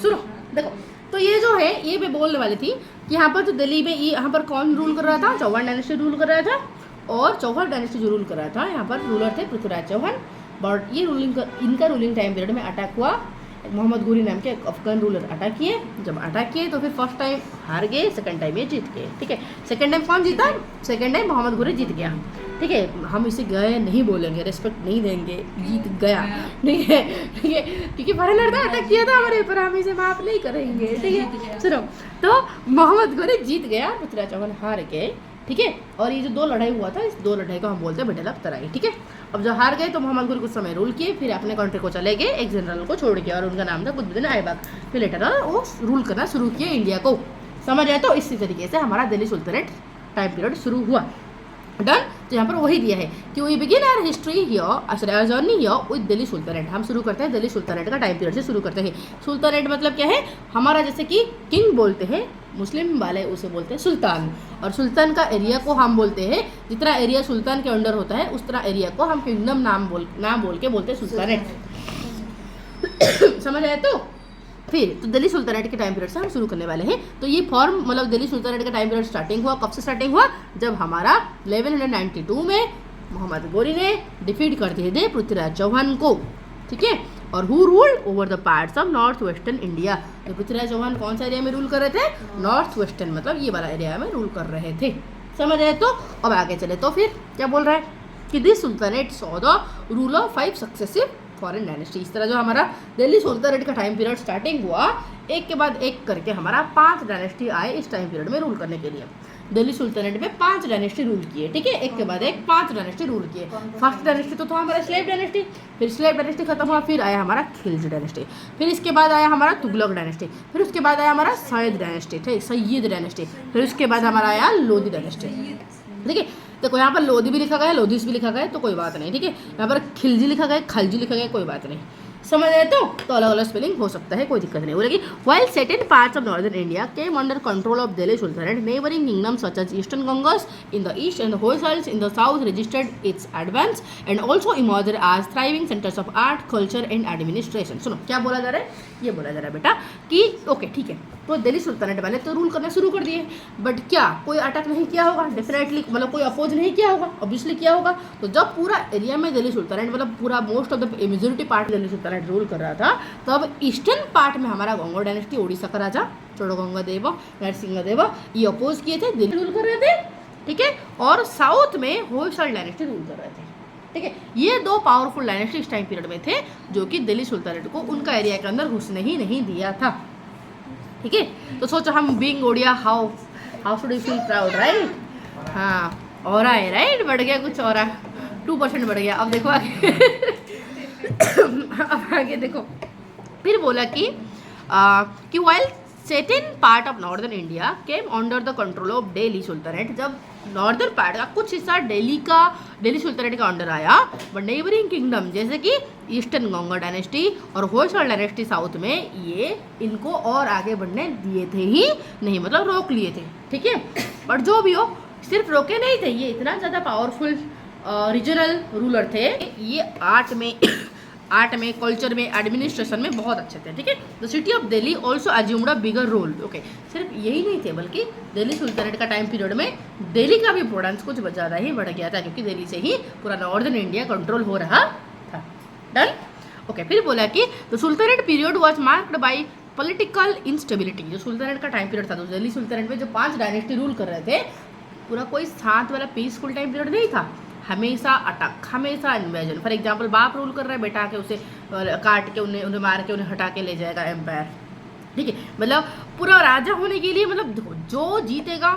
सुनो देखो, तो ये जो है ये मैं बोलने वाली थी कि यहाँ पर जो दिल्ली में ये यहाँ पर कौन रूल कर रहा था, चौहान डायनेस्टी रूल कर रहा था, और चौहान डायनेस्टी जो रूल कर रहा था यहाँ पर रूलर थे पृथ्वीराज चौहान। बट ये इनका रूलिंग टाइम पीरियड में अटैक हुआ, मोहम्मद घोरी नाम के अफगान रूलर अटैक किए। जब अटैक किए तो फिर फर्स्ट टाइम हार गए, सेकंड टाइम ये जीत गए। ठीक है, सेकंड टाइम कौन जीता? सेकंड टाइम मोहम्मद घोरी जीत गया। ठीक है, हम इसे गए नहीं बोलेंगे, रिस्पेक्ट नहीं देंगे, जीत गया। ठीक है, ठीक है, क्योंकि फॉरेनर था, अटैक किया था हमारे ऊपर, हम इसे माफ नहीं करेंगे। ठीक है, सुनो, तो मोहम्मद घोरी जीत गया, पृथ्वीराज चौहान हार गए। ठीक है, और ये जो दो लड़ाई हुआ था, इस दो लड़ाई को हम बोलते हैं बैटल ऑफ तराई। ठीक है, अब जब हार गए तो मोहम्मद घोरी कुछ समय रूल किए, फिर अपने कंट्री को चले गए, एक जनरल को छोड़ के, और उनका नाम था कुतुबुद्दीन ऐबक। फिर लेटर वो रूल करना शुरू किए इंडिया को। समझ आए? तो इसी तरीके से हमारा दिल्ली सुल्तानेट टाइम पीरियड शुरू हुआ। डन। तो यहाँ पर वही दिया है कि we begin our history here, journey here with Delhi sultanate. हम शुरू करते हैं दिल्ली सुल्तानेट का टाइम पीरियड से शुरू करते हैं। सुल्तानेट मतलब क्या है? हमारा जैसे कि किंग बोलते हैं, मुस्लिम वाले उसे बोलते हैं सुल्तान, और सुल्तान का एरिया को हम बोलते हैं, जितना एरिया सुल्तान के अंडर होता है उस तरह एरिया को हम किंगडम नाम बोल के बोलते हैं सुल्तानेट। समझ आए? तो फिर तो दिल्ली सुल्तानेट के टाइम पीरियड से हम शुरू करने वाले हैं। तो ये फॉर्म मतलब दिल्ली सुल्तानेट का टाइम पीरियड स्टार्टिंग हुआ, कब से स्टार्टिंग हुआ? जब हमारा 1192 में मोहम्मद घोरी ने डिफीट कर दिए थे पृथ्वीराज चौहान को। ठीक है, और who ruled over the parts of north western India. तो पृथ्वीराज चौहान कौन सा एरिया में रूल कर रहे थे? नॉर्थ वेस्टर्न, मतलब ये वाला एरिया में रूल कर रहे थे। समझ आए? तो अब आगे चले, तो फिर क्या बोल रहा है कि this sultanate saw the rule of 5 successive foreign dynasty. इस तरह जो हमारा दिल्ली सुल्तानेट का टाइम पीरियड स्टार्टिंग हुआ, एक के बाद एक करके हमारा 5 डायनेस्टी आए इस टाइम पीरियड में रूल करने के लिए। दिल्ली सुल्तानेट में 5 डायनेस्टी रूल किए। ठीक है, एक के बाद एक 5 डायनेस्टी रूल किए। फर्स्ट डायनेस्टी तो था हमारा स्लेव डायनेस्टी, फिर स्लेव डायनेस्टी खत्म हुआ, फिर आया हमारा खिलजी डायनेस्टी, फिर इसके बाद आया हमारा तुगलक डायनेस्टी, फिर उसके बाद आया हमारा सैयद डायनेस्टी, ठीक, सैयद डायनेस्टी, फिर उसके बाद हमारा आया लोधी डायनेस्टी। ठीक है, देखो यहाँ पर लोधी भी लिखा गया है, लोधीस भी लिखा गया है, तो कोई बात नहीं। ठीक है, यहाँ पर खिलजी लिखा गया है, खलजी लिखा गया है, कोई बात नहीं। समझ आए? तो अलग अलग स्पेलिंग हो सकता है, कोई दिक्कत नहीं। बोलेगी while certain parts of northern India came under control of Delhi Sultanate, neighboring kingdoms such as Eastern Gangas in the east and the Hoysals in the south registered its advance and also emerged as thriving centers of art, culture and administration। सुनो क्या बोला जा रहा है? ये बोला जा रहा है बेटा कि ओके ठीक है, तो दिल्ली सुल्तानेट वाले तो रूल करना शुरू कर दिए, बट क्या कोई अटैक नहीं किया होगा? डेफिनेटली, मतलब कोई अपोज नहीं किया होगा, ऑब्वियसली किया होगा। तो जब पूरा एरिया में दिल्ली सुल्तानेट मतलब पूरा most of the majority part Delhi sultanate rule कर रहा था, तब ईस्टर्न पार्ट में हमारा गंगोर डायनेस्टी, उड़ीसा का राजा चोड़गंगा देव, नरसिंह देव, ये अपोज किए थे, दिल्ली रूल कर रहे थे। ठीक है, और साउथ में होयसल डायनेस्टी रूल कर रहे थे। ठीक है, ये दो पावरफुल डायनेस्टी इस टाइम पीरियड में थे जो कि दिल्ली सुल्तानेट को उनका एरिया के अंदर घुसने ही नहीं दिया था। ठीक है, तो सोचो हम being Odia how should you feel proud, right? हाँ, और है राइट, बढ़ गया कुछ और 2% बढ़ गया। अब देखो आगे अब आगे देखो, फिर बोला कि while certain part of northern India came under the control of Delhi Sultanate, जब नॉर्दर्न पार्ट का कुछ हिस्सा दिल्ली सुल्तानेट का अंडर आया, बट नेबरिंग किंगडम जैसे कि ईस्टर्न गंगा डायनेस्टी और होयसल डायनेस्टी साउथ में, ये इनको और आगे बढ़ने दिए थे ही नहीं, मतलब रोक लिए थे। ठीक है, बट जो भी हो, सिर्फ रोके नहीं थे, ये इतना ज़्यादा पावरफुल रीजनल रूलर थे, ये आर्ट में, कल्चर में, एडमिनिस्ट्रेशन में बहुत अच्छे थे। ठीक है, the city of Delhi also assumed a bigger role. Okay, सिर्फ यही नहीं थे, बल्कि दिल्ली सुल्तानेट का टाइम पीरियड में दिल्ली का भी इंपोर्टेंस कुछ ज़्यादा ही बढ़ गया था, क्योंकि दिल्ली से ही पूरा नॉर्दर्न इंडिया कंट्रोल हो रहा था। डन। ओके, फिर बोला कि the sultanate period was marked by political instability. जो सुल्तानेट का टाइम पीरियड था, तो दिल्ली सुल्तानेट में जो 5 डायनेस्टी रूल कर रहे थे, पूरा कोई साथ वाला पीसफुल टाइम पीरियड नहीं था, हमेशा अटैक, हमेशा इन्वेजन। फॉर एग्जांपल बाप रूल कर रहा है, बेटा के उसे काट के उन्हें मार के उन्हें हटा के ले जाएगा एम्पायर। ठीक है, मतलब पूरा राजा होने के लिए, मतलब जो जीतेगा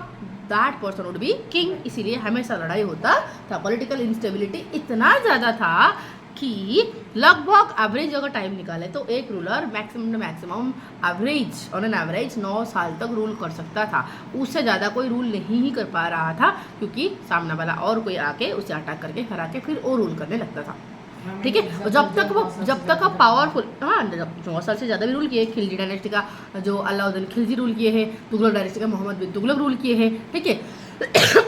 that person would be king, इसीलिए हमेशा लड़ाई होता था। पॉलिटिकल इंस्टेबिलिटी इतना ज़्यादा था कि लगभग एवरेज अगर टाइम निकाले तो एक ruler maximum average on an average 9 साल तक रूल कर सकता था। उससे ज़्यादा कोई रूल नहीं ही कर पा रहा था, क्योंकि सामने वाला और कोई आके उसे अटैक करके हरा के फिर वो रूल करने लगता था। ठीक है, और जब तक वो पावरफुल, हाँ, जब 9 साल से ज़्यादा भी रूल किए। खिलजी डायनेस्टी का जो अलाउद्दीन खिलजी रूल किए हैं, तुगलक डायनेस्टी का मोहम्मद बिन तुगलक रूल किए हैं। ठीक है,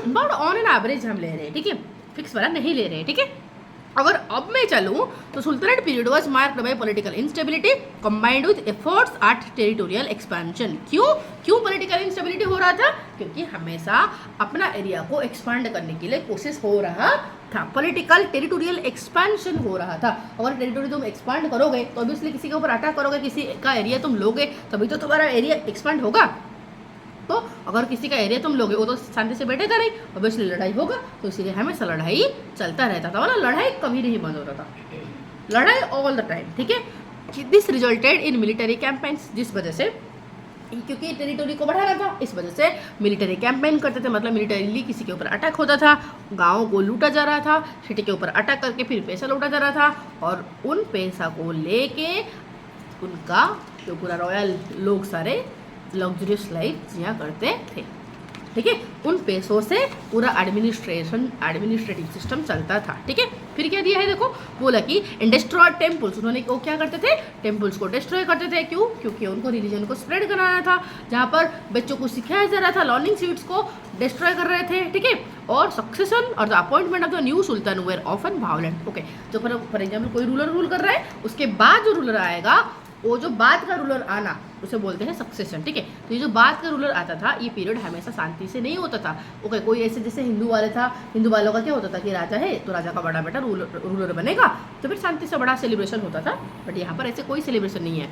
बट ऑन एन एवरेज हम ले रहे हैं। ठीक है, फिक्स वाला नहीं ले रहे हैं। ठीक है, अगर अब मैं चलूँ तो sultanate period was marked by political instability combined with efforts eight territorial expansion. क्यों पॉलिटिकल इंस्टेबिलिटी हो रहा था? क्योंकि हमेशा अपना एरिया को एक्सपांड करने के लिए कोशिश हो रहा था, पॉलिटिकल टेरिटोरियल एक्सपेंशन हो रहा था। अगर टेरिटोरी तुम एक्सपांड करोगे तो ऑब्वियसली किसी के ऊपर अटैक करोगे, किसी का एरिया तुम लोगे तभी तो तुम्हारा एरिया एक्सपांड होगा। तो अगर किसी का एरिया तुम लोगे वो तो शांति से बैठेगा नहीं, ऑब्वियसली लड़ाई होगा। तो इसीलिए हमेशा लड़ाई चलता रहता था, मतलब लड़ाई कभी नहीं बंद होता था, लड़ाई ऑल द टाइम, ठीक है। This resulted in military campaigns, जिस वजह से, क्योंकि टेरिटोरी को बढ़ाना था इस वजह से मिलिट्री कैंपेन करते थे, मतलब मिलिटरीली किसी के ऊपर अटैक होता था, गाँव को लूटा जा रहा था, सिटी के ऊपर अटैक करके फिर पैसा लूटा जा रहा था, और उन पैसा को लेके उनका जो पूरा रॉयल लोग सारे लग्जरियस लाइफ जिया करते थे, ठीक है। उन पैसों से पूरा एडमिनिस्ट्रेटिव सिस्टम चलता था, ठीक है। फिर क्या दिया है देखो, बोला कि डिस्ट्रॉय टेम्पल्स, उन्होंने वो क्या करते थे, टेम्पल्स को डिस्ट्रॉय करते थे। क्यों? क्योंकि उनको रिलीजन को स्प्रेड कराना था, जहाँ पर बच्चों को सिखाया जा रहा था, लर्निंग सीट्स को डिस्ट्रॉय कर रहे थे, ठीक है। और सक्सेशन और the appointment of the new sultan were often violent, okay. तो फॉर एग्जाम्पल कोई रूलर रूल कर रहा है, उसके बाद जो रूलर आएगा, वो जो बाद का रूलर आना उसे बोलते हैं सक्सेशन, ठीक है। तो ये जो बाद का रूलर आता था, ये पीरियड हमेशा शांति से नहीं होता था, ओके। कोई ऐसे जैसे हिंदू वाले था, हिंदू वालों का क्या होता था कि राजा है तो राजा का बड़ा बेटा रूलर बनेगा, तो फिर शांति से बड़ा सेलिब्रेशन होता था। बट यहाँ पर ऐसे कोई सेलिब्रेशन नहीं है,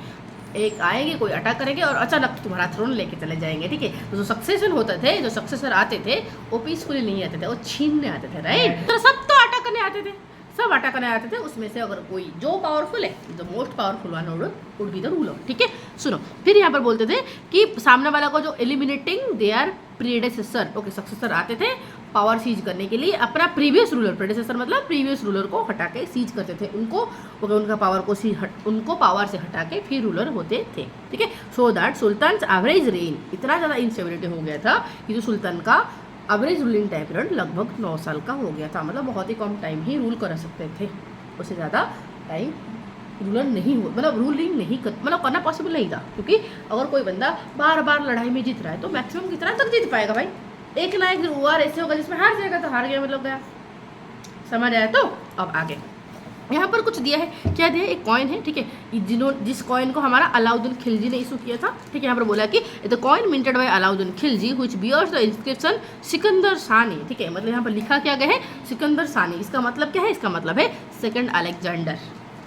एक आएंगे, कोई अटैक करेंगे और अचानक तुम्हारा थ्रोन लेके चले जाएंगे, ठीक है। तो जो सक्सेशन होते थे, जो सक्सेसर आते थे, वो पीसफुली नहीं आते थे, वो छीनने आते थे, राइट। तो सब तो अटैक करने आते थे, सब अटैक करने आते थे। उसमें से अगर कोई जो पावरफुल है, जो most powerful one would be the ruler, ठीक है। सुनो, फिर यहाँ पर बोलते थे कि सामने वाला को जो eliminating there predecessor, okay, successor आते थे पावर सीज करने के लिए अपना प्रीवियस रूलर, प्रीडेसेसर मतलब प्रीवियस रूलर को हटा के सीज करते थे उनको, ओके, उनका पावर को उनको पावर से हटा के फिर रूलर होते थे, ठीक है। So that Sultan average rain, इतना ज़्यादा इंस्टेबिलिटी हो गया था कि जो सुल्तान का एवरेज रूलिंग टाइम पीरियड लगभग 9 साल का हो गया था, मतलब बहुत ही कम टाइम ही रूल कर सकते थे, उससे ज़्यादा टाइम रूलर नहीं हो, मतलब रूलिंग नहीं मतलब करना पॉसिबल नहीं था। क्योंकि अगर कोई बंदा बार बार लड़ाई में जीत रहा है तो मैक्सिमम कितना तक जीत पाएगा भाई, एक ना एक वार ऐसे होगा जिसमें हार जाएगा, तो हार गया मतलब गया, समझ आया। तो अब आगे यहाँ पर कुछ दिया है, क्या दिया है, एक कॉइन है, ठीक है, जिस कॉइन को हमारा अलाउद्दीन खिलजी ने इशू किया था, ठीक है। यहाँ पर बोला कि the coin minted by Alauddin Khilji which bears the inscription Sikandar Sani, ठीक है। मतलब यहाँ पर लिखा क्या गया है, सिकंदर सानी। इसका मतलब क्या है, इसका मतलब है सेकंड अलेक्जेंडर।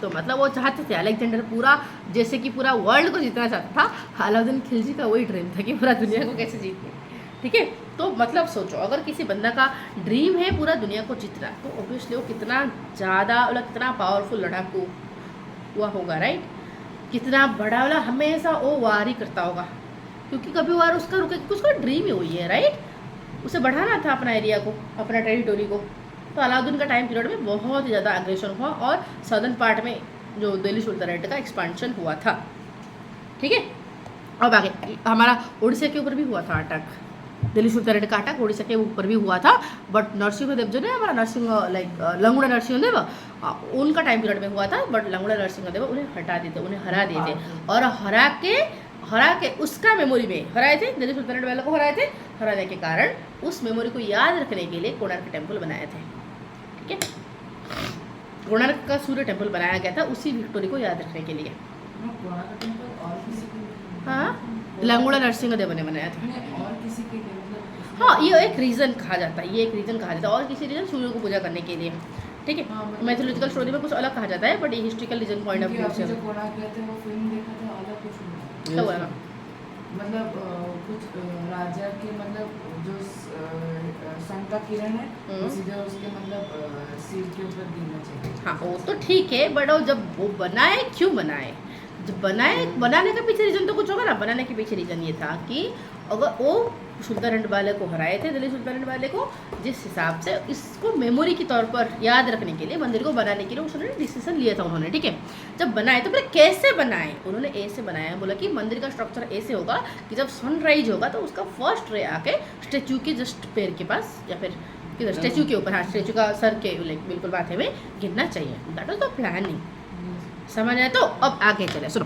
तो मतलब वो चाहते थे अलेक्जेंडर पूरा, जैसे कि पूरा वर्ल्ड को जीतना चाहता था, अलाउद्दीन खिलजी का वही ड्रीम था कि पूरा दुनिया को कैसे जीतना, ठीक है। तो मतलब सोचो, अगर किसी बंदा का ड्रीम है पूरा दुनिया को जीतना, तो ऑब्वियसली वो कितना ज़्यादा मतलब कितना पावरफुल लड़ाकू हुआ होगा, राइट। कितना बड़ा वाला हमेशा वो वार ही करता होगा, क्योंकि कभी वार उसका रुके, क्योंकि उसका ड्रीम ही वही है, राइट। उसे बढ़ाना था अपना एरिया को, अपना टेरिटोरी को। तो अलाउद्दीन का टाइम पीरियड में बहुत ही ज़्यादा एग्रेशन हुआ और सदर्न पार्ट में जो दिल्ली सुल्तानेट का एक्सपेंशन हुआ था, ठीक है। अब आगे हमारा उड़ीसा के ऊपर भी हुआ था अटैक, दिल्ली सुल्तानेट का अटैक उड़ीसा के ऊपर भी हुआ था। बट नरसिंहदेव जो है हमारा लंगड़ा नरसिंहदेव, उनका टाइम पीरियड में हुआ था। बट लंगड़ा नरसिंहदेव उन्हें हटा दिए थे, उन्हें हरा दिए थे, और हरा के उसका मेमोरी में हराए थे, दिल्ली सुल्तानेट वालों को हराए थे। हराने के कारण उस मेमोरी को याद रखने के लिए कोणार्क टेम्पल बनाए थे, ठीक है। कोणार्क का सूर्य टेम्पल बनाया गया था उसी विक्टोरी को याद रखने के लिए। हाँ, लंगड़ा नरसिंहदेव ने बनाया था। हाँ, ये एक रीज़न कहा जाता है, ये एक रीज़न कहा जाता है, और किसी रीज़न सूर्य को पूजा करने के लिए, ठीक है। मैथोलॉजिकल स्टोरी में कुछ अलग कहा जाता है, बट ये historical reason point of view से क्या हुआ ना, मतलब कुछ राजा के मतलब जो सन का किरण है सीधे उसके मतलब सिर के ऊपर गिरना चाहिए। हाँ, वो तो ठीक है, बट जब वो बनाए, क्यों बनाए, जब बनाने के पीछे रीज़न तो कुछ होगा ना। बनाने के पीछे रीज़न ये था कि अगर वो सुल्तानेट वाले को हराए थे, दिल्ली सुल्तानेट वाले को, जिस हिसाब से इसको मेमोरी के तौर पर याद रखने के लिए, मंदिर को बनाने के लिए उन्होंने डिसीजन लिया था उन्होंने, ठीक है। जब बनाए तो बोले कैसे बनाए, उन्होंने ऐसे बनाया, बोला कि मंदिर का स्ट्रक्चर ऐसे होगा कि जब सनराइज होगा तो उसका फर्स्ट रे आके स्टेचू के जस्ट पैर के पास या फिर किधर स्टेचू के ऊपर, हाँ, स्टेचू का सर के बिल्कुल माथे में गिरना चाहिए। दैट वाज द प्लानिंग, समझ आया। तो अब आगे चले, सुनो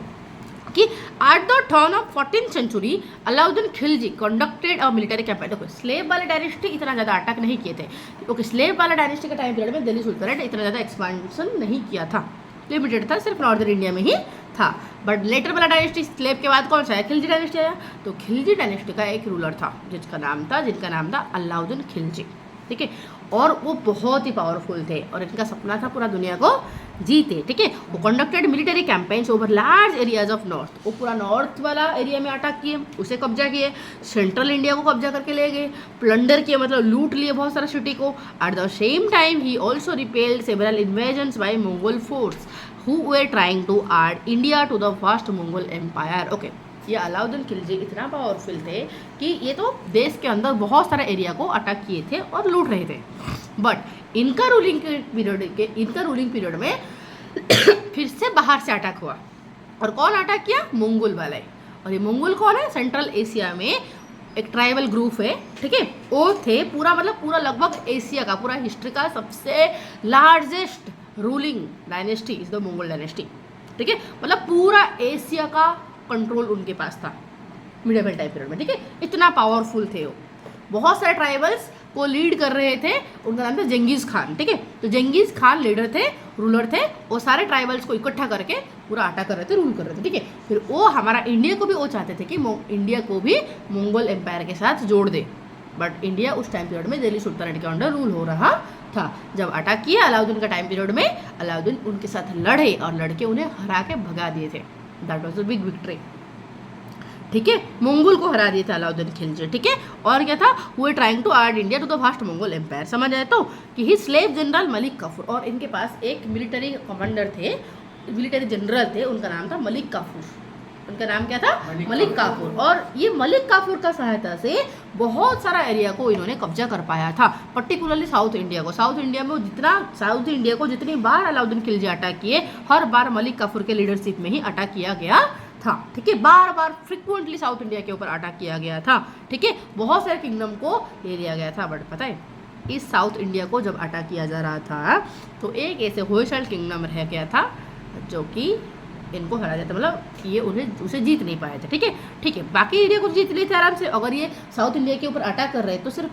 कि at the turn of 14th century Alauddin Khilji conducted a military campaign. देखो स्लेव वाले डायनेस्टी इतना ज़्यादा अटैक नहीं किए थे, क्योंकि स्लेव वाला डायनेस्टी के टाइम पीरियड में दिल्ली सुल्तानेट इतना ज़्यादा एक्सपांशन नहीं किया था, लिमिटेड था, सिर्फ नॉर्दर्न इंडिया में ही था। बट लेटर वाला डायनेस्टी स्लेव के बाद कौन सा है, खिलजी डायनेस्टी आया। तो खिलजी डायनेस्टी का एक रूलर था जिनका नाम था अलाउद्दीन खिलजी, ठीक है। और वो बहुत ही पावरफुल थे और इनका सपना था पूरा दुनिया को जीते, ठीक है। वो conducted military campaigns over large areas of north, वो पूरा नॉर्थ वाला एरिया में अटैक किए, उसे कब्जा किए, सेंट्रल इंडिया को कब्जा करके ले गए, प्लंडर किए, मतलब लूट लिए बहुत सारा सिटी को। एट द सेम टाइम ही also repelled several invasions by Mongol force who were trying to add India to the vast Mongol empire. Okay, ये अलाउद्दीन खिलजी इतना पावरफुल थे कि ये तो देश के अंदर बहुत सारा एरिया को अटैक किए थे और लूट रहे थे। बट इनका रूलिंग पीरियड में फिर से बाहर से अटैक हुआ। और कौन अटैक किया, मंगोल वाले। और ये मंगोल कौन है, सेंट्रल एशिया में एक ट्राइबल ग्रुप है, ठीक है। वो थे पूरा लगभग एशिया का, पूरा हिस्ट्री का सबसे largest ruling dynasty is the Mongol dynasty, ठीक है। मतलब पूरा एशिया का कंट्रोल उनके पास था मिडिवल टाइम पीरियड में, ठीक है। इतना पावरफुल थे वो। बहुत सारे ट्राइबल्स को लीड कर रहे थे, उनका नाम था जंगीज़ खान, ठीक है। तो जंगीज़ खान लीडर थे, रूलर थे। वो सारे ट्राइबल्स को इकट्ठा करके पूरा अटैक कर रहे थे, रूल कर रहे थे, ठीक है। फिर वो हमारा इंडिया को भी वो चाहते थे कि इंडिया को भी मंगोल एम्पायर के साथ जोड़ दे। बट इंडिया उस टाइम पीरियड में दिल्ली सुल्तानेट के अंडर रूल हो रहा था। जब अटैक किया अलाउद्दीन का टाइम पीरियड में, अलाउद्दीन उनके साथ लड़े और लड़के उन्हें हरा के भगा दिए थे। That was a big victory, ठीक है। मंगोल को हरा दिया था अलाउद्दीन खिलजी, ठीक है। और क्या था, वो trying to add India to the vast Mongol empire. समझ आए तो कि ही स्लेव जनरल मलिक काफूर, और इनके पास एक मिलिट्री कमांडर थे, मिलिट्री जनरल थे, उनका नाम था मलिक काफूर। उनका नाम क्या था, मलिक काफूर। और ये मलिक काफूर का सहायता से बहुत सारा एरिया को इन्होंने कब्जा कर पाया था, पर्टिकुलरली साउथ इंडिया को। साउथ इंडिया को जितनी बार अलाउद्दीन खिलजी अटैक किए, हर बार मलिक काफूर के लीडरशिप में ही अटैक किया गया था, ठीक है। बार बार फ्रिक्वेंटली साउथ इंडिया के ऊपर अटैक किया गया था, ठीक है। बहुत सारे किंगडम को ले लिया गया था। बट पता है, इस साउथ इंडिया को जब अटैक किया जा रहा था तो एक ऐसे होयसल किंगडम रह गया था जो कि इनको हरा जाता, मतलब ये उसे जीत नहीं पाए थे, ठीक है। बाकी एरिया को जीत लिए थे आराम से। अगर ये साउथ इंडिया के ऊपर अटैक कर रहे तो सिर्फ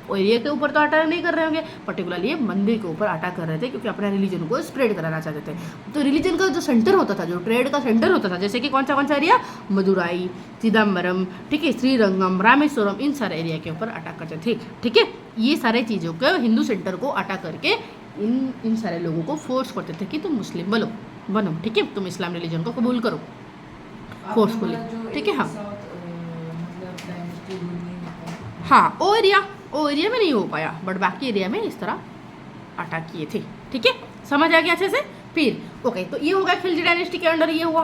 एरिया के ऊपर तो अटैक नहीं कर रहे होंगे, पर्टिकुलरली ये मंदिर के ऊपर अटैक कर रहे थे, क्योंकि अपने रिलीजन को स्प्रेड कराना चाहते थे। तो रिलीजन का जो सेंटर होता था, जो ट्रेड का सेंटर होता था, जैसे कि कौन सा एरिया, मदुराई, चिदम्बरम, ठीक है, श्रीरंगम, रामेश्वरम, इन सारे एरिया के ऊपर अटैक करते थे, ठीक है। ये सारे चीज़ों को हिंदू सेंटर को अटैक करके इन सारे लोगों को फोर्स करते थे कि तुम मुस्लिम बनो, ठीक है, तुम इस्लाम रिलीजन को कबूल करो फोर्सफुली, ठीक है। हाँ, वो एरिया में नहीं हो पाया, बट बाकी एरिया में इस तरह अटैक किए थे, ठीक है। समझ आ गया अच्छे से। फिर ओके, तो ये हो गया खिलजी डायनेस्टी के अंडर, ये हुआ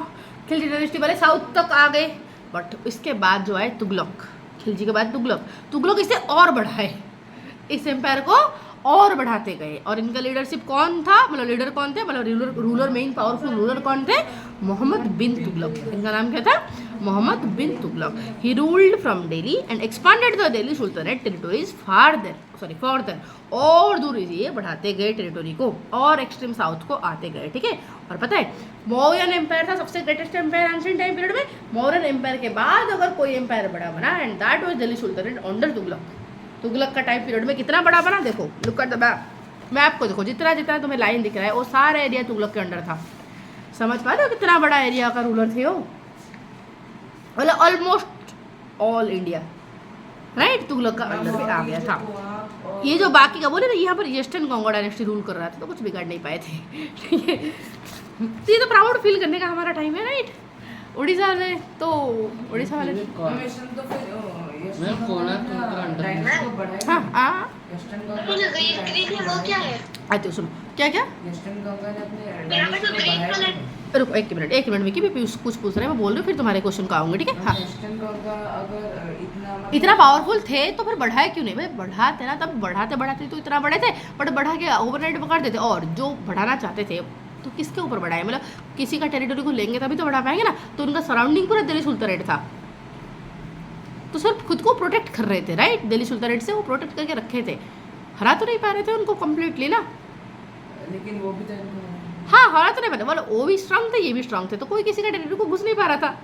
खिलजी डायनेस्टी वाले साउथ तक आ गए। बट इसके बाद जो है तुगलक, खिलजी के बाद तुगलक इसे और बढ़ाए, इस एम्पायर को और बढ़ाते गए। और इनका लीडरशिप कौन था, मतलब लीडर कौन थे, मतलब रूलर मेन पावरफुल रूलर कौन थे, मोहम्मद बिन तुगलक। इनका नाम क्या था, Mohammad bin Tughlaq. He ruled from Delhi and expanded the Delhi sultanate territories further, और दूर ये बढ़ाते गए टेरिटोरी को, और एक्सट्रीम साउथ को आते गए, ठीक है। और पता है, मौर्यन एम्पायर था सबसे greatest empire ancient time period में। मौर्यन एम्पायर के बाद अगर कोई एम्पायर बड़ा बना, and that was Delhi sultanate under Tughlaq का टाइम पीरियड में कितना बड़ा बना, देखो लुक एट द मैप को देखो, जितना तुम्हें लाइन दिख रहा है वो सारा एरिया तुगलक के अंडर था। समझ पा रहे हो कितना बड़ा एरिया का रूलर थे वो, मतलब almost all India, right, Tughlaq का अंडर में आ गया था। ये जो बाकी का बोले ना, यहाँ पर ईस्टर्न गंगा डायनेस्टी रूल कर रहा था, तो कुछ बिगाड़ नहीं पाए थे, ठीक है। तो ये तो प्राउड फील करने का हमारा टाइम है, राइट। उड़ीसा में तो उड़ीसा वाले आते सुनो क्या रुको एक मिनट में कि कुछ पूछ रहे हैं, मैं बोल रही हूँ, फिर तुम्हारे क्वेश्चन का आऊँगा, ठीक है। हाँ, इतना पावरफुल थे तो फिर बढ़ाए क्यों नहीं भाई, बढ़ाते ना, तब बढ़ाते तो इतना बड़े थे, बट बढ़ा के ओवरनाइट पकड़ देते। और जो बढ़ाना चाहते थे तो किसके ऊपर बढ़ाए, मतलब किसी का टेरिटरी को लेंगे तभी तो बढ़ा पाएंगे ना। तो उनका सराउंडिंग पूरा दिल्ली सुल्तानेट था, तो सिर्फ खुद को प्रोटेक्ट कर रहे थे, राइट। दिल्ली सुल्तानेट से वो प्रोटेक्ट करके रखे थे, हरा तो नहीं पा रहे थे उनको कम्प्लीटली ना, लेकिन वो भी तो हाँ हरा तो नहीं पा रहे, मतलब वो भी स्ट्रांग थे, ये भी स्ट्रांग थे, तो कोई किसी का टेरिटरी को घुस नहीं पा रहा था,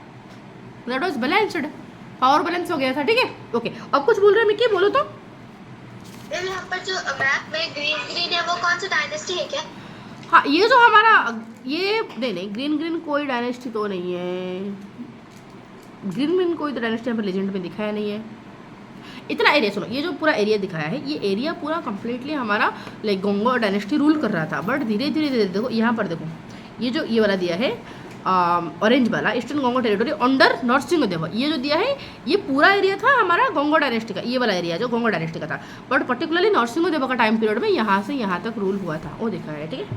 that was balanced, power balance हो गया था, ठीक है। ओके, अब कुछ बोल रहे हैं मिक्की, बोलो तो। यहाँ पर जो मैप में ग्रीन ग्रीन है वो कौन सा डायनेस्टी है क्या? हाँ, ये जो हमारा ये नहीं ग्रीन ग्रीन कोई डायनेस्टी तो नहीं है, ग्रीन ग्रीन कोई तो डायनेस्टी यहाँ पर लेजेंड में दिखाया नहीं है। इतना एरिया सुनो, ये जो पूरा एरिया दिखाया है, ये एरिया पूरा कम्प्लीटली हमारा लाइक गोंगो डायनेस्टी रूल कर रहा था। बट धीरे धीरे धीरे देखो यहाँ पर देखो, ये जो ये वाला दिया है ऑरेंज वाला eastern Gongo territory under Narasimhadeva, ये जो दिया है ये पूरा एरिया था हमारा गोंगो डायनेस्टी का, ये वाला एरिया जो गोंगो डायनेस्टी का था। बट पर्टिकुलरली नरसिंहदेव का टाइम पीरियड में यहाँ से यहाँ तक रूल हुआ था, वो दिखा है, ठीक है।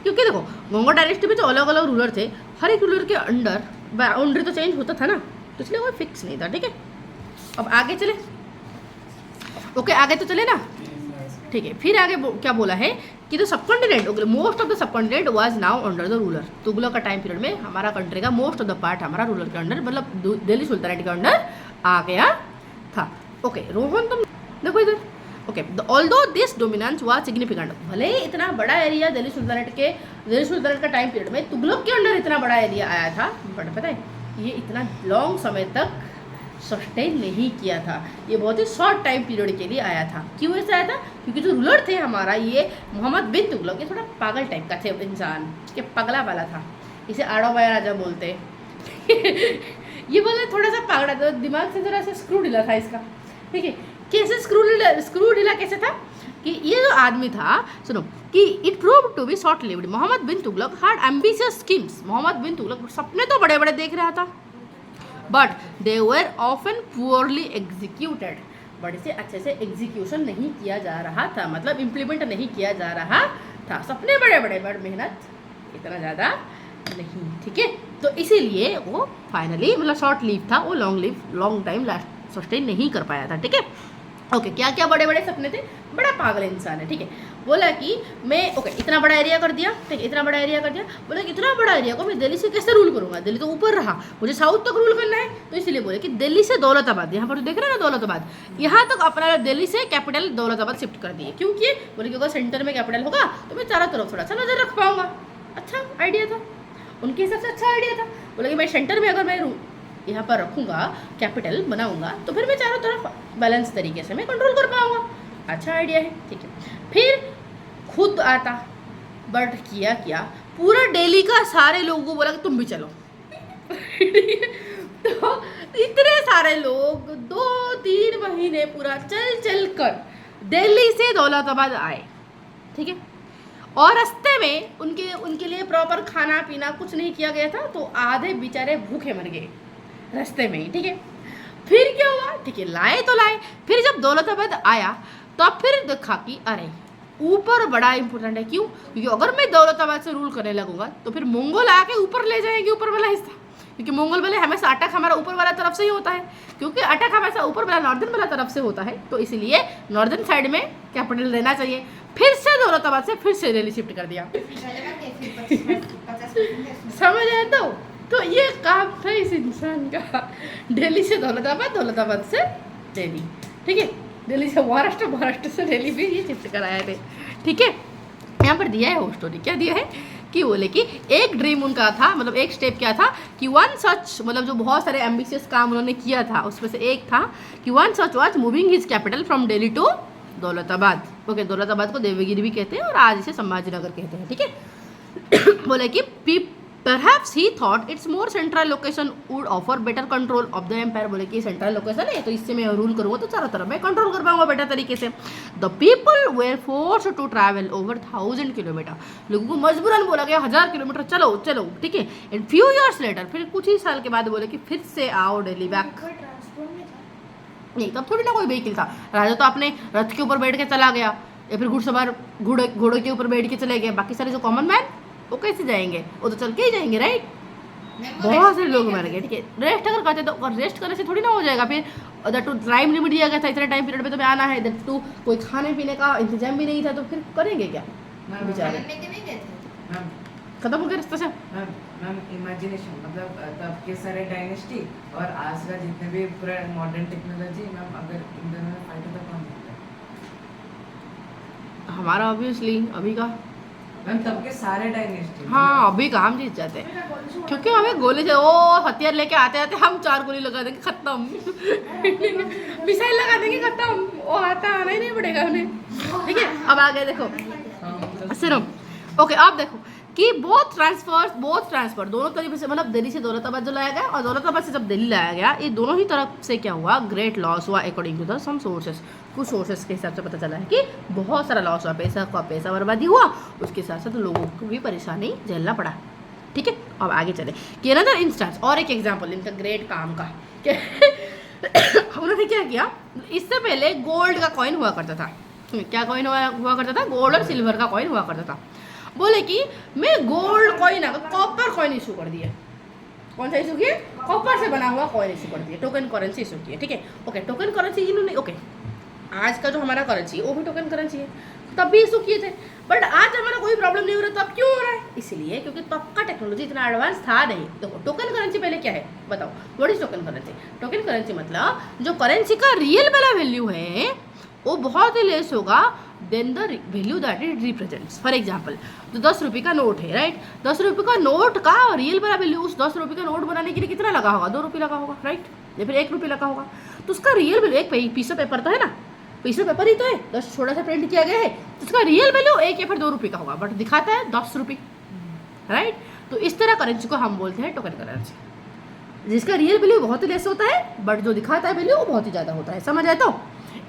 क्योंकि देखो गोंगो डायनेस्टी में जो अलग अलग रूलर थे, हर एक रूलर के अंडर बाउंड्री तो चेंज होता था ना, तो इसलिए कोई फिक्स नहीं था, ठीक है। अब आगे चले, ओके आगे तो चले ना, ठीक है। फिर आगे क्या बोला है कि the subcontinent, most of the subcontinent was now under the ruler. Tughlaq का टाइम पीरियड में हमारा कंट्री का मोस्ट ऑफ द पार्ट हमारा रूलर के अंडर, मतलब दिल्ली सुल्तानेट के अंडर आ गया था। ओके रोहन तुम देखो इधर, okay although this dominance was significant, भले ही इतना बड़ा एरिया दिल्ली सुल्तानेट का टाइम पीरियड में तुगलक के अंडर इतना बड़ा एरिया आया था, बट पता है ये इतना लॉन्ग समय तक सस्टेन नहीं किया था, ये बहुत ही शॉर्ट टाइम पीरियड के लिए आया था। क्यों ऐसा आया था? क्योंकि जो रूलर थे हमारा ये मोहम्मद बिन तुगलक, ये थोड़ा पागल टाइप का थे इंसान, ये पगला वाला था, इसे आड़ो बाया राजा बोलते ये बोला थोड़ा सा पागड़ा था, दिमाग से थोड़ा सा स्क्रू ढीला था इसका, ठीक है। कैसे स्क्रू ढीला कैसे था कि ये जो आदमी था, सुनो कि it prove to be short lived. Mohammad bin Tughlaq had ambitious schemes, Mohammad bin Tughlaq सपने तो बड़े बड़े देख रहा था, but they were often poorly executed, but इसे अच्छे से एग्जीक्यूशन नहीं किया जा रहा था, मतलब इम्प्लीमेंट नहीं किया जा रहा था। सपने बड़े बड़े बट मेहनत इतना ज़्यादा नहीं, ठीक है। तो इसीलिए वो फाइनली मतलब शॉर्ट लीव था, वो लॉन्ग टाइम लास्ट सस्टेन नहीं कर पाया था, ठीक है। ओके क्या क्या बड़े बड़े सपने थे, बड़ा पागल इंसान है, ठीक है। बोला कि मैं ओके इतना बड़ा एरिया कर दिया, ठीक है, इतना बड़ा एरिया कर दिया, बोला कि इतना बड़ा एरिया को मैं दिल्ली से कैसे रूल करूंगा, दिल्ली तो ऊपर रहा, मुझे साउथ तक रूल करना है, तो इसलिए बोले कि दिल्ली से दौलताबाद, यहाँ पर देख रहे हैं ना दौलताबाद, यहाँ तक अपना दिल्ली से कैपिटल दौलताबाद शिफ्ट कर दिए। क्योंकि बोले कि अगर सेंटर में कैपिटल होगा तो मैं चारों तरफ थोड़ा सा नजर रख पाऊंगा। अच्छा आइडिया था, उनके हिसाब से अच्छा आइडिया था। बोले कि मैं सेंटर में अगर मैं यहाँ पर रखूँगा कैपिटल बनाऊँगा तो फिर मैं चारों तरफ बैलेंस तरीके से मैं कंट्रोल कर पाऊँगा। अच्छा आइडिया है, ठीक है। फिर खुद आता, बट किया क्या, पूरा दिल्ली का सारे लोगों को बोला कि तुम भी चलो तो इतने सारे लोग 2-3 महीने पूरा चल कर दिल्ली से दौलताबाद आए, ठीक है। और रास्ते में उनके लिए प्रॉपर खाना पीना कुछ नहीं किया गया था, तो आधे बेचारे भूखे मर गए रास्ते में ही, ठीक है। फिर क्या हुआ, ठीक है, लाए तो लाए, फिर जब दौलताबाद आया तो फिर देखा कि अरे ऊपर बड़ा इंपॉर्टेंट है। क्यों? क्योंकि अगर मैं दौलताबाद से रूल करने लगूंगा तो फिर मंगोल आके ऊपर ले जाएंगे ऊपर वाला हिस्सा, क्योंकि मंगोल वाले हमेशा अटैक हमारा ऊपर वाला तरफ से ही होता है, क्योंकि अटैक हमेशा ऊपर वाला नॉर्दर्न वाला तरफ से होता है, तो इसलिए नॉर्दर्न साइड में कैपिटल रहना चाहिए। फिर से दौलताबाद से फिर से दिल्ली शिफ्ट कर दिया समझ आया? तो ये काम था इस इंसान का, दिल्ली से दौलताबाद, दौलताबाद से दिल्ली, ठीक है, दिल्ली से महाराष्ट्र, महाराष्ट्र से दिल्ली भी ये शिफ्ट कराए थे, ठीक है। यहाँ पर दिया है वो स्टोरी, क्या दिया है कि बोले कि एक ड्रीम उनका था, मतलब एक स्टेप क्या था कि वन सच, मतलब जो बहुत सारे एम्बिशियस काम उन्होंने किया था उसमें से एक था कि one such was moving his capital from Delhi to Daulatabad. Okay Daulatabad को देवगिरी भी कहते हैं और आज इसे संभाजीनगर कहते हैं, ठीक है। बोले कि perhaps he thought its more central location would offer better control of the empire। बोले कि सेंट्रल लोकेशन है तो इससे मैं रूल करूँगा तो चारों तरफ मैं कंट्रोल कर पाऊंगा बेटर तरीके से। The people were forced to travel over 1000 kilometre, लोगों को मजबूरन बोला गया 1000 किलोमीटर चलो चलो, ठीक है। एंड फ्यू ईयर्स लेटर, फिर कुछ ही साल के बाद बोले कि फिर से आओ दिल्ली बैक। नहीं तब थोड़ी ना कोई व्हीकल था, राजा तो अपने रथ के ऊपर बैठ के चला गया या फिर घुड़सवार घोड़े के ऊपर बैठ के चले गए, बाकी सारे जो कॉमन मैन वो कैसे जाएंगे, वो तो चल के ही जाएंगे, राइट। बहुत सारे लोग मर गए, ठीक है। रेस्ट अगर करते तो रेस्ट करने से थोड़ी ना हो जाएगा, फिर दैट टू टाइम लिमिट दिया गया था, इतने टाइम पीरियड में तुम्हें आना है, दैट टू कोई खाने पीने का इंतजाम भी नहीं था, तो फिर करेंगे क्या बेचारे, खत्म हो गया रास्ते से। मैम इमेजिनेशन मतलब तब के सारे डायनेस्टी और आज का जितने भी पूरा मॉडर्न टेक्नोलॉजी, मैम अगर इन दोनों में फाइट होता कौन जीतता? हमारा ऑब्वियसली अभी का मैम तब के सारे डायनेस्टी। हाँ अभी कहाँ हम जीत जाते हैं, क्योंकि हमें गोली से वो हथियार लेके आते आते हम 4 गोली लगा देंगे खत्म। मिसाइल लगा देंगे खत्म, वो आना ही नहीं पड़ेगा उन्हें। ठीक है अब आगे देखो सुनो। ओके अब देखो कि बहुत ट्रांसफर दोनों तरीके से, मतलब दिल्ली से दौलताबाद जो लाया गया और दौलताबाद से जब दिल्ली लाया गया, ये दोनों ही तरफ से क्या हुआ, ग्रेट लॉस हुआ according to the some sources. कुछ सोर्सेस के हिसाब से पता चला है कि बहुत सारा लॉस हुआ, पैसा बर्बादी हुआ, उसके साथ साथ लोगों को भी परेशानी झेलना पड़ा। ठीक है अब आगे चले कि अनदर इंस्टेंस और एक एग्जाम्पल इनका ग्रेट काम का। उन्होंने क्या किया, इससे पहले गोल्ड का कॉइन हुआ करता था। क्या कॉइन हुआ करता था, गोल्ड और सिल्वर का कॉइन हुआ करता था। बोले कि मैं gold coin copper coin issue कर दिया। कौन सा इशू किया, कॉपर से बना हुआ कॉइन इशू कर दिया, टोकन करेंसी इशू किया। ठीक है ओके टोकन करेंसी इन्होंने, ओके आज का जो हमारा करेंसी वो भी टोकन करेंसी है, तब भी इशू किए थे, बट आज हमारा कोई प्रॉब्लम नहीं हो रहा, तब क्यों हो रहा है, इसलिए क्योंकि तब का टेक्नोलॉजी इतना एडवांस था नहीं। देखो टोकन करेंसी पहले क्या है बताओ, what is token currency. Token currency मतलब जो करेंसी का रियल वाला वैल्यू है वो बहुत ही लेस होगा than the value that it represents. For example जो 10 रुपये का नोट है, राइट, 10 रुपये का नोट का रियल वाला वैल्यू उस 10 रुपये का नोट बनाने के लिए कितना लगा होगा, 2 रुपये लगा होगा, राइट, या फिर 1 रुपये लगा होगा। तो उसका रियल वैल्यू, एक पीस ऑफ पेपर तो है ना, पीस ऑफ पेपर ही तो है, 10 छोटा सा प्रिंट किया गया है, तो उसका रियल वैल्यू 1 या फिर 2 रुपये का होगा, बट दिखाता है 10 रुपये, राइट। तो इस तरह करेंसी को हम बोलते हैं टोकन करेंसी, जिसका रियल वैल्यू बहुत ही लेस होता है बट जो दिखाता है वैल्यू वो बहुत ही ज़्यादा होता है। समझ आए, तो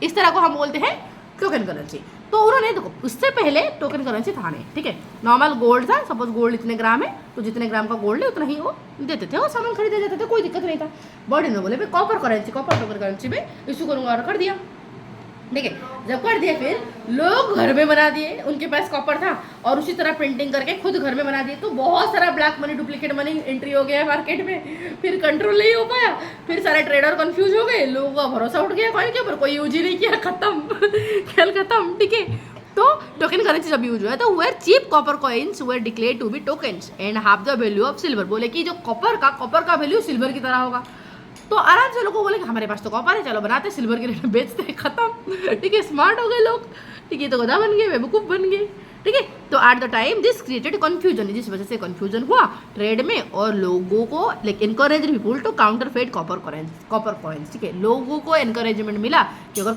इस तरह को हम बोलते हैं टोकन करेंसी। तो उन्होंने देखो उससे पहले टोकन करेंसी था नहीं, ठीक है, नॉर्मल गोल्ड था, सपोज गोल्ड इतने ग्राम है तो जितने ग्राम का गोल्ड है उतना ही वो देते थे, वो सामान खरीदे जाते थे, कोई दिक्कत नहीं था। बट इन्होंने बोले भाई copper currency, copper token currency में इशू करूँगा, और कर दिया। ठीक है जब कर दिया फिर लोग घर में बना दिए, उनके पास कॉपर था और उसी तरह प्रिंटिंग करके खुद घर में बना दिए, तो बहुत सारा black money duplicate money entry हो गया है मार्केट में, फिर कंट्रोल नहीं हो पाया, फिर सारे ट्रेडर कंफ्यूज हो गए, लोगों का भरोसा उठ गया कॉइन के ऊपर, कोई यूज ही नहीं किया, खत्म, खेल खत्म। ठीक है तो टोकन करेंसी जब यूज हुआ है तो were cheap copper coins were declared to be tokens and half the value of silver. बोले कि जो कॉपर का वैल्यू सिल्वर की तरह होगा, तो आराम से लोगों को बोले कि हमारे पास तो कॉपर है, चलो बनाते सिल्वर के रेट में बेचते हैं, खत्म। ठीक है स्मार्ट हो गए लोग, ठीक है तो गधा बन गए, बेवकूफ़ बन गए। ठीक है तो at the time this created confusion, जिस वजह से कन्फ्यूजन हुआ ट्रेड में और लोगों को like encourage people to counterfeit copper coins. ठीक है लोगों को इनकरेजमेंट मिला कि अगर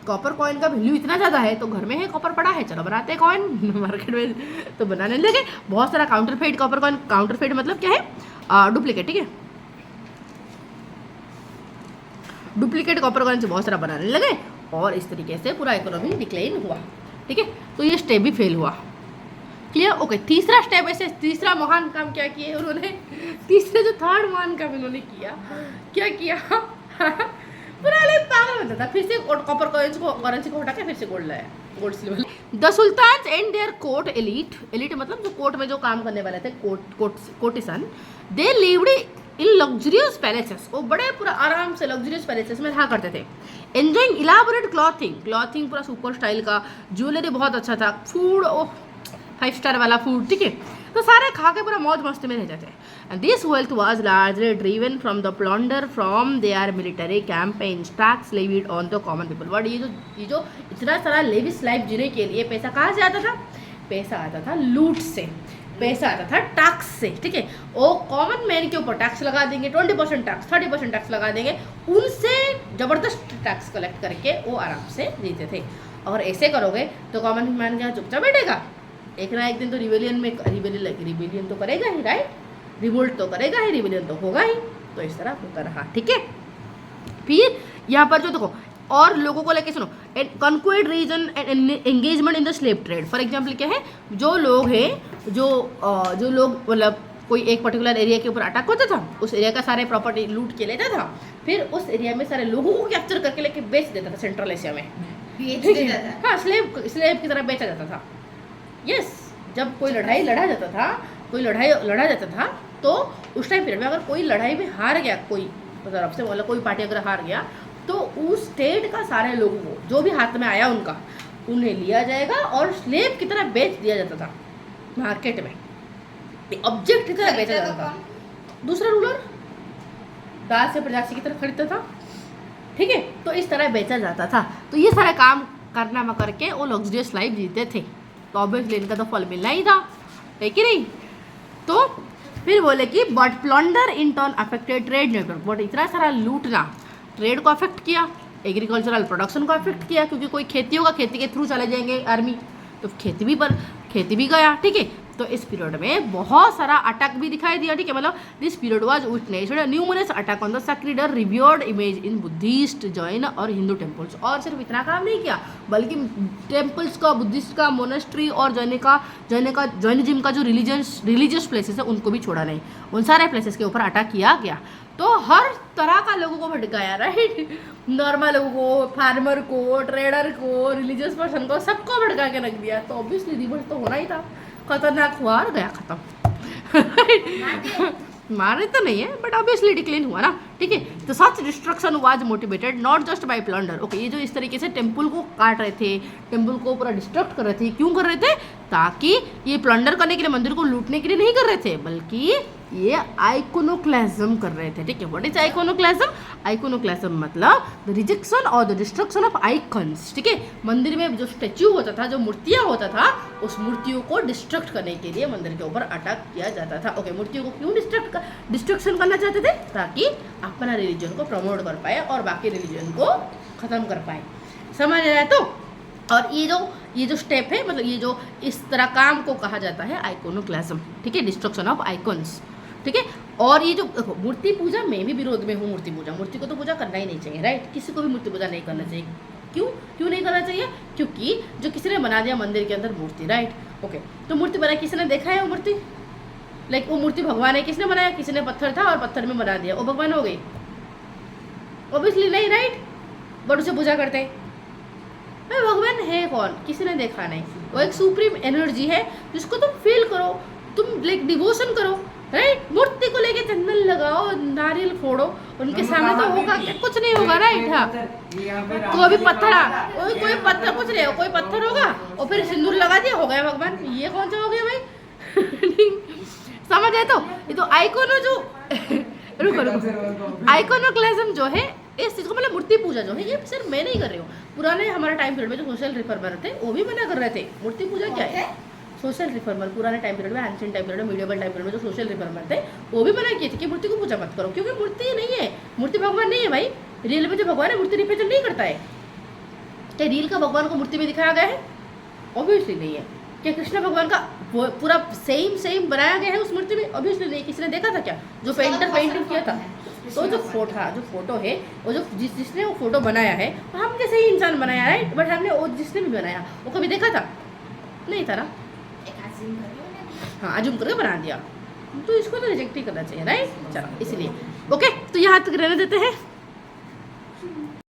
कॉपर कॉइन का वैल्यू इतना ज़्यादा है तो घर में है कॉपर पड़ा है, चलो बनाते हैं कॉइन मार्केट में, तो बनाने लगे बहुत सारा counterfeit copper coin. Counterfeit मतलब क्या है, डुप्लीकेट। ठीक है डुप्लीकेट कॉपर करेंसी बहुत सारा बनाने लगे और इस तरीके से पूरा इकोनॉमी डिक्लाइन हुआ। ठीक है तो ये स्टेप भी फेल हुआ, क्लियर। ओके तीसरा स्टेप, ऐसे तीसरा महान काम क्या किए उन्होंने, तीसरे जो थर्ड महान काम इन्होंने किया, क्या किया पूरा लाइफ पागल बनता था, फिर से कॉपर करेंसी को हटा के फिर से गोल्ड लाया, gold silver. The sultan and their court elite मतलब जो कोर्ट में जो काम करने वाले थे courtesans, they lived in luxurious palaces, वो बड़े पूरा आराम से लग्जरियस पैलेसेस में रहा करते थे। एंजॉइंग इलाबोरेट क्लॉथिंग पूरा सुपर स्टाइल का, ज्वेलरी बहुत अच्छा था, फूड 5 स्टार वाला फूड। ठीक है तो सारे खा के पूरा मौज मस्ती में रह जाते हैं। And this wealth was largely driven from the plunder from their military campaigns, tax levied on the common people. But ये जो इतना सारा लेविस लाइफ जीने के लिए पैसा कहाँ से आता था, पैसा आता था लूट से, पैसा आता था टैक्स से। ठीक है वो कॉमन मैन के ऊपर टैक्स लगा देंगे, 20% टैक्स 30% टैक्स लगा देंगे, उनसे ज़बरदस्त टैक्स कलेक्ट करके वो आराम से जीते थे। अगर ऐसे करोगे तो कॉमन मैन क्या चुपचाप बैठेगा, एक ना एक दिन तो रिबेलियन तो करेगा ही, राइट, रिवोल्ट तो करेगा ही, रिबेलियन तो होगा ही। तो इस तरह होता रहा। ठीक है फिर यहाँ पर जो देखो और लोगों को लेके सुनो, conquered region and engagement in the slave trade. For example क्या है, जो लोग हैं जो लोग मतलब कोई एक पर्टिकुलर एरिया के ऊपर अटैक होता था, उस एरिया का सारे प्रॉपर्टी लूट के लेता था, फिर उस एरिया में सारे लोगों को कैप्चर करके लेके बेच देता था, सेंट्रल एशिया में बेच देता था। हाँ स्लेव की तरह बेचा जाता था। यस जब कोई लड़ाई लड़ा जाता था तो उस टाइम पीरियड में अगर कोई लड़ाई में हार गया, कोई तरफ से मतलब कोई पार्टी अगर हार गया तो उस स्टेट का सारे लोगों को जो भी हाथ में आया उन्हें लिया जाएगा और स्लेव की तरह बेच दिया जाता था मार्केट में, ऑब्जेक्ट की तरह बेचा जाता था। दूसरा रूलर दास या प्रजाति की तरह खरीदता था। ठीक है तो इस तरह बेचा जाता था। तो ये सारा काम करना करके वो लग्जरियस लाइफ जीते थे। तो ऑब्वियसली इनका तो फल मिलना ही था, है कि नहीं। तो फिर बोले कि but plunder in turn affected trade network, but इतना सारा लूटना ट्रेड को अफेक्ट किया, एग्रीकल्चरल प्रोडक्शन को अफेक्ट किया, क्योंकि कोई खेती होगा, खेती के थ्रू चले जाएंगे आर्मी, तो खेती भी गया, ठीक है। तो इस पीरियड में बहुत सारा अटैक भी दिखाई दिया, ठीक है। मतलब this period was witnessed numerous attack on the sacred revered image in Buddhist, Jain और हिंदू टेम्पल्स। और सिर्फ इतना काम नहीं किया, बल्कि टेम्पल्स का, बुद्धिस्ट का, मोनेस्ट्री और जैनिज्म का जो रिलीजियस प्लेसेस है उनको भी छोड़ा नहीं, उन सारे प्लेसेस के ऊपर अटैक किया गया। तो हर तरह का लोगों को भटकाया, राइट। नॉर्मल लोगों को, फार्मर को, ट्रेडर को, रिलीजियस पर्सन को, सबको भटका के रख दिया। तो ऑब्वियसली रिवोल्ट तो होना ही था, खतरनाक हुआ और गया खत्म। मारे तो नहीं है, बट ऑब्वियसली डिक्लेन हुआ ना, ठीक है। तो such destruction was motivated not just by plunder. Okay, ये जो इस तरीके से टेम्पल को काट रहे थे, टेम्पल को पूरा डिस्ट्रक्ट कर रहे थे, क्यों कर रहे थे? ताकि ये प्लंडर करने के लिए, मंदिर को लूटने के लिए नहीं कर रहे थे, बल्कि ये आइकोनोक्लाज्म कर रहे थे, ठीक है। What is आइकोनोक्लाज्म? आइकोनोक्लाज्म मतलब द रिजेक्शन और द डिस्ट्रक्शन ऑफ आइकन्स, ठीक है। मंदिर में जो स्टैच्यू होता था, जो मूर्तियाँ होता था, उस मूर्तियों को डिस्ट्रक्ट करने के लिए मंदिर के ऊपर अटैक किया जाता था। ओके, मूर्तियों को क्यों डिस्ट्रक्शन करना चाहते थे? ताकि अपना रिलीजन को प्रमोट कर पाए और बाकी रिलीजन को ख़त्म कर पाए। समझ आया? तो और ये जो स्टेप है, मतलब ये जो इस तरह काम को कहा जाता है आइकोनोक्लाज्म, ठीक है, डिस्ट्रक्शन ऑफ आइकन्स, ठीक है। और ये जो देखो, मूर्ति पूजा, मैं भी विरोध में हूँ मूर्ति को तो पूजा करना ही नहीं चाहिए, राइट। किसी को भी मूर्ति पूजा नहीं करना चाहिए। क्यों नहीं करना चाहिए? क्योंकि जो किसी ने बना दिया मंदिर के अंदर मूर्ति, राइट, ओके, तो मूर्ति बनाई, किसी ने देखा है वो मूर्ति? लाइक वो मूर्ति भगवान है, किसने बनाया? किसी ने पत्थर था और पत्थर में बना दिया, वो भगवान हो गई? ऑब्वियसली नहीं, राइट। बट उसे पूजा करते हैं, भाई भगवान है कौन? किसी ने देखा नहीं। वो एक सुप्रीम एनर्जी है जिसको तुम फील करो, तुम लाइक डिवोशन करो, राइट। मूर्ति को लेके चंदन लगाओ, नारियल फोड़ो, उनके सामने तो होगा क्या? कुछ नहीं होगा, राइट। हाँ, कोई पत्थर कुछ नहीं हो, कोई पत्थर होगा और फिर सिंदूर लगा दिया, हो गया भगवान। ये कौन सा हो गया भाई? समझ आए? तो ये तो आइकोनोक्लाज्म जो है, इस चीज़ को मतलब मूर्ति पूजा जो है, ये सिर्फ मैं नहीं कर रही हूँ। पुराने हमारे टाइम पीरियड में जो सोशल रिफॉर्मर थे वो भी मना कर रहे थे। मूर्ति पूजा क्या है? सोशल रिफॉर्मर पुराने टाइम पीरियड में, एंशिएंट टाइम पीरियड में, मीडिएवल टाइम पीरियड में जो सोशल रिफॉर्मर थे वो भी मना किए थे कि मूर्ति को पूजा मत करो, क्योंकि मूर्ति नहीं है, मूर्ति भगवान नहीं है भाई। रियल में जो भगवान है मूर्ति रिप्रेजेंट नहीं करता है। क्या रियल का भगवान को मूर्ति में दिखाया गया है? ऑब्वियसली नहीं है। क्या कृष्ण भगवान का पूरा सेम बनाया गया है उस मूर्ति में? ऑब्वियसली नहीं। किसी ने देखा था क्या? जो पेंटिंग किया था, तो जो फोटो है, वो जो जिसने वो फोटो बनाया है, हम जैसे ही इंसान बनाया, राइट। बट हमने वो जिसने भी बनाया वो कभी देखा था? नहीं था ना। हाँ, अजूम करके बना दिया, तो इसको तो रिजेक्ट ही करना चाहिए, राइट। चलो, इसलिए ओके, तो यहाँ तक रहने देते हैं।